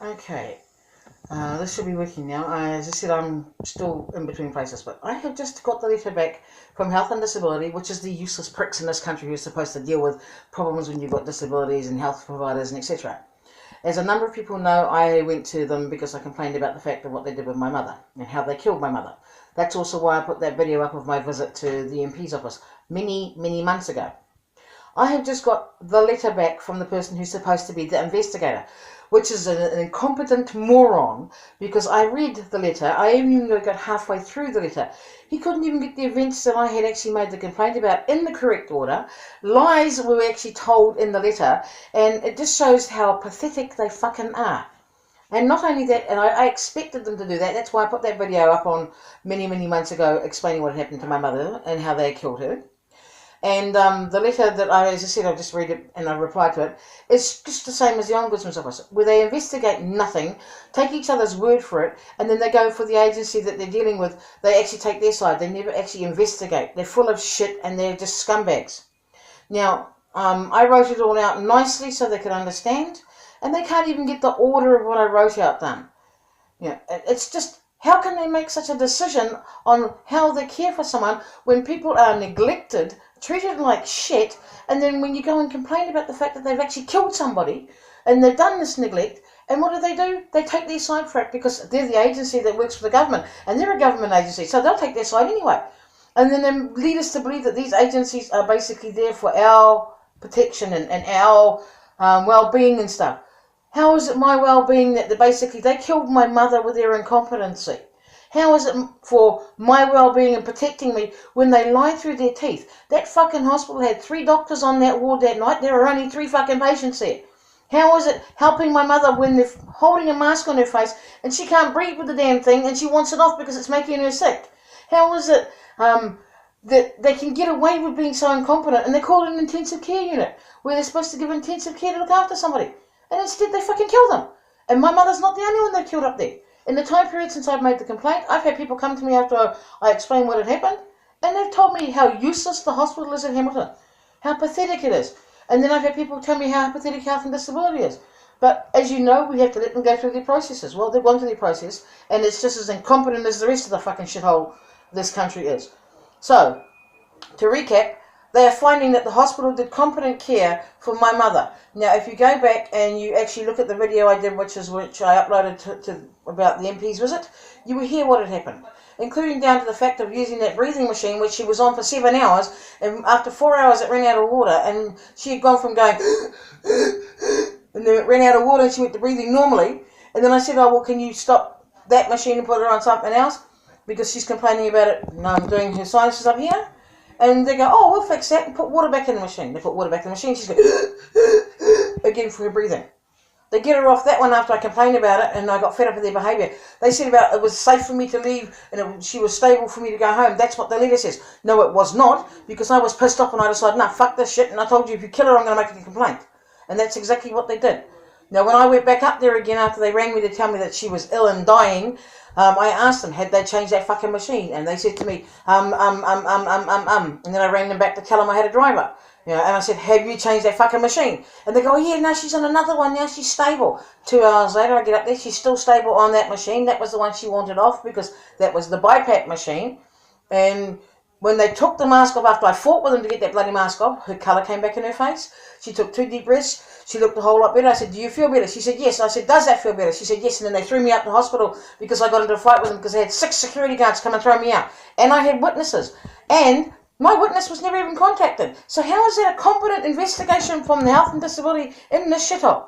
Okay, this should be working now. As I said, I'm still in between places, but I have just got the letter back from Health and Disability, which is the useless pricks in this country who are supposed to deal with problems when you've got disabilities and health providers and etc. As a number of people know, I went to them because I complained about the fact of what they did with my mother and how they killed my mother. That's also why I put that video up of my visit to the MP's office many months ago. I have just got the letter back from the person who's supposed to be the investigator, which is an incompetent moron, because I read the letter. I even got halfway through the letter. He couldn't even get the events that I had actually made the complaint about in the correct order. Lies were actually told in the letter, and it just shows how pathetic they fucking are. And not only that, and I expected them to do that. That's why I put that video up on many months ago explaining what had happened to my mother and how they killed her. And the letter that as I said, I just read it and I replied to it, is just the same as the Ombudsman's Office, where they investigate nothing, take each other's word for it, and then they go for the agency that they're dealing with. They actually take their side. They never actually investigate. They're full of shit and they're just scumbags. Now, I wrote it all out nicely so they could understand, and they can't even get the order of what I wrote out done. You know, it's just, how can they make such a decision on how they care for someone when people are neglected, treated like shit, and then when you go and complain about the fact that they've actually killed somebody and they've done this neglect, and what do? They take their side for it because they're the agency that works for the government, and they're a government agency, so they'll take their side anyway. And then they lead us to believe that these agencies are basically there for our protection and our well-being and stuff. How is it my well-being that they killed my mother with their incompetency? How is it for my well-being and protecting me when they lie through their teeth? That fucking hospital had 3 doctors on that ward that night. There were only 3 fucking patients there. How is it helping my mother when they're holding a mask on her face and she can't breathe with the damn thing and she wants it off because it's making her sick? How is it that they can get away with being so incompetent and they call it an intensive care unit where they're supposed to give intensive care to look after somebody? And instead they fucking kill them. And my mother's not the only one they killed up there. In the time period since I've made the complaint, I've had people come to me after I explained what had happened, and they've told me how useless the hospital is in Hamilton, how pathetic it is. And then I've had people tell me how pathetic health and disability is. But as you know, we have to let them go through their processes. Well, they've gone through their process, and it's just as incompetent as the rest of the fucking shithole this country is. So, to recap, they are finding that the hospital did competent care for my mother. Now, if you go back and you actually look at the video I did, which I uploaded to about the MP's visit, you will hear what had happened, including down to the fact of using that breathing machine, which she was on for 7 hours, and after 4 hours it ran out of water, and she had gone from going, and then it ran out of water, and she went to breathing normally, and then I said, oh, well, can you stop that machine and put her on something else? Because she's complaining about it, and I'm doing her sinuses up here. And they go, oh, we'll fix that and put water back in the machine. They put water back in the machine. She's going, again for her breathing. They get her off that one after I complained about it and I got fed up with their behaviour. They said about it was safe for me to leave and she was stable for me to go home. That's what the letter says. No, it was not, because I was pissed off and I decided, no, fuck this shit. And I told you, if you kill her, I'm going to make a complaint. And that's exactly what they did. Now, when I went back up there again after they rang me to tell me that she was ill and dying, I asked them, had they changed that fucking machine? And they said to me, And then I rang them back to tell them I had a driver. You know, and I said, have you changed that fucking machine? And they go, oh yeah, no, she's on another one now, she's stable. 2 hours later, I get up there, she's still stable on that machine. That was the one she wanted off because that was the BiPAP machine. And when they took the mask off, after I fought with them to get that bloody mask off, her colour came back in her face. She took 2 deep breaths. She looked a whole lot better. I said, do you feel better? She said, yes. I said, does that feel better? She said, yes. And then they threw me out to hospital because I got into a fight with them because they had 6 security guards come and throw me out. And I had witnesses. And my witness was never even contacted. So how is that a competent investigation from the Health and Disability in this shithole?